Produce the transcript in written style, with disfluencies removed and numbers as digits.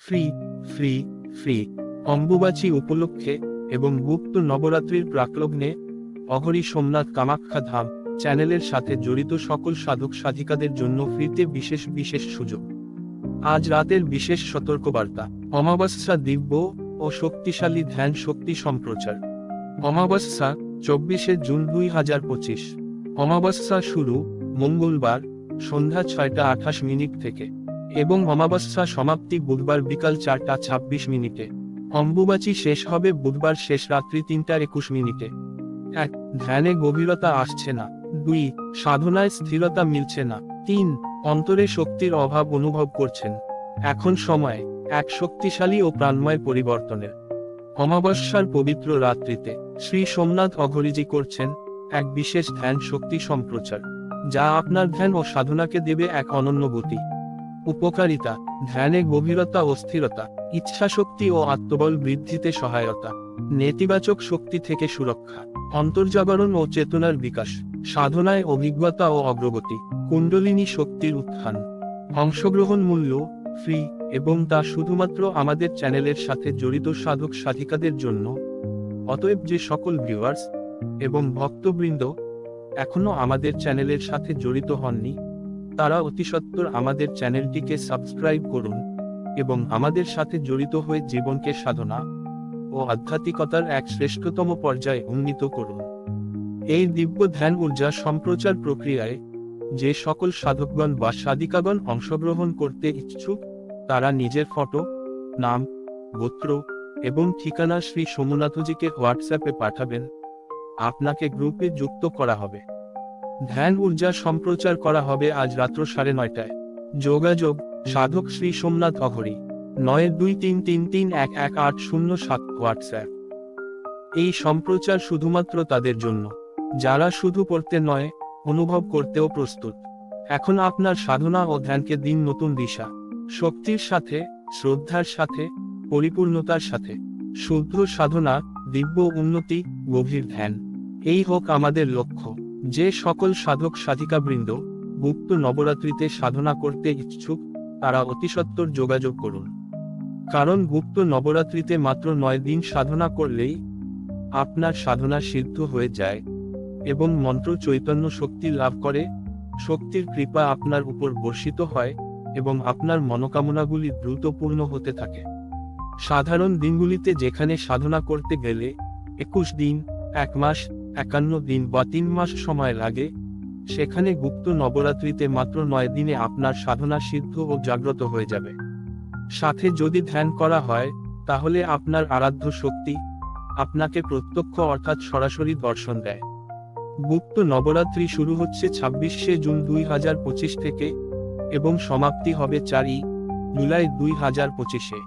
Free free free Ambubachi উপলক্ষে এবং গুপ্ত নবরাত্রির প্রাকলগ্নে অঘরী সোমনাথ কামাখ্যা ধাম চ্যানেলের সাথে জড়িত সকল সাধক সাধিকাদের জন্য ফ্রিতে বিশেষ বিশেষ সুযোগ। আজ রাতের বিশেষ সতর্কবার্তা। অমাবস্যা দিব্য ও শক্তিশালী ধ্যান শক্তি সম্প্রচার। অমাবস্যা 24শে জুন 2025। অমাবস্যা শুরু মঙ্গলবার সন্ধ্যা 6টা 28 থেকে এবং অমাবস্যা সমাপ্তি বুধবার বিকাল 4টা 26 অম্বুবাচী শেষ হবে বুধবার শেষ রাত্রি 3টা 21। 1. ধ্যানে গভীরতা আসছে না। 2. সাধনায় স্থিরতা মিলছে না। 3. অন্তরে শক্তির অভাব অনুভব করছেন। এখন সময় এক শক্তিশালী ও প্রাণময় পরিবর্তনের। অমাবস্যার পবিত্র রাত্রিতে শ্রী সোমনাথ অঘরীজি করছেন এক বিশেষ ধ্যান শক্তি সম্প্রচার, যা আপনার ধ্যান ও সাধনাকে দেবে এক অনন্য গতি। উপকারিতা: ধ্যানে গভীরতা ও স্থিরতা, ইচ্ছাশক্তি ও আত্মবল বৃদ্ধিতে সহায়তা, নেতিবাচক শক্তি থেকে সুরক্ষা, অন্তর্জাগরণ ও চেতনার বিকাশ, সাধনায় অভিজ্ঞতা ও অগ্রগতি, কুণ্ডলিনী শক্তির উত্থান। অংশগ্রহণ মূল্য ফ্রি এবং তা শুধুমাত্র আমাদের চ্যানেলের সাথে জড়িত সাধক সাধিকাদের জন্য। অতএব যে সকল ভিউয়ার্স এবং ভক্তবৃন্দ এখনো আমাদের চ্যানেলের সাথে জড়িত হননি, তারা অতিসত্বর আমাদের চ্যানেলটিকে সাবস্ক্রাইব করুন এবং আমাদের সাথে জড়িত হয়ে জীবনকে সাধনা ও আধ্যাত্মিকতার এক শ্রেষ্ঠতম পর্যায়ে উন্নীত করুন। এই দিব্য ধ্যান ঊর্জা সম্প্রচার প্রক্রিয়ায় যে সকল সাধকগণ বা সাধিকাগণ অংশগ্রহণ করতে ইচ্ছুক, তারা নিজের ফটো, নাম, গোত্র এবং ঠিকানা শ্রী সোমনাথজিকে হোয়াটসঅ্যাপে পাঠাবেন। আপনাকে গ্রুপে যুক্ত করা হবে। ধ্যান ঊর্জা সম্প্রচার করা হবে আজ রাত্র 9:30টায়। যোগাযোগ: সাধক শ্রী সোমনাথ অঘরী, 9233311807 হোয়াটসঅ্যাপ। এই সম্প্রচার শুধুমাত্র তাদের জন্য যারা শুধু পড়তে নয়, অনুভব করতেও প্রস্তুত। এখন আপনার সাধনা ও ধ্যানকে দিন নতুন দিশা, শক্তির সাথে, শ্রদ্ধার সাথে, পরিপূর্ণতার সাথে। শুদ্ধ সাধনা, দিব্য উন্নতি, গভীর ধ্যান, এই হোক আমাদের লক্ষ্য। যে সকল সাধক সাধিকাবৃন্দ গুপ্ত নবরাত্রিতে সাধনা করতে ইচ্ছুক, তারা অতিসত্বর যোগাযোগ করুন। কারণ গুপ্ত নবরাত্রিতে মাত্র 9 দিন সাধনা করলেই আপনার সাধনা সিদ্ধ হয়ে যায় এবং মন্ত্র চৈতন্য শক্তি লাভ করে। শক্তির কৃপা আপনার উপর বর্ষিত হয় এবং আপনার মনোকামনাগুলি দ্রুত পূর্ণ হতে থাকে। সাধারণ দিনগুলিতে যেখানে সাধনা করতে গেলে 21 দিন, 1 মাস, 51 দিন বা 3 মাস সময় লাগে, সেখানে গুপ্ত নবরাত্রিতে মাত্র 9 দিনে আপনার সাধনা সিদ্ধ ও জাগ্রত হয়ে যাবে। সাথে যদি ধ্যান করা হয়, তাহলে আপনার আরাধ্য শক্তি আপনাকে প্রত্যক্ষ অর্থাৎ সরাসরি দর্শন দেয়। গুপ্ত নবরাত্রি শুরু হচ্ছে 26শে জুন 2025 থেকে এবং সমাপ্তি হবে 4ই জুলাই 2025-এ।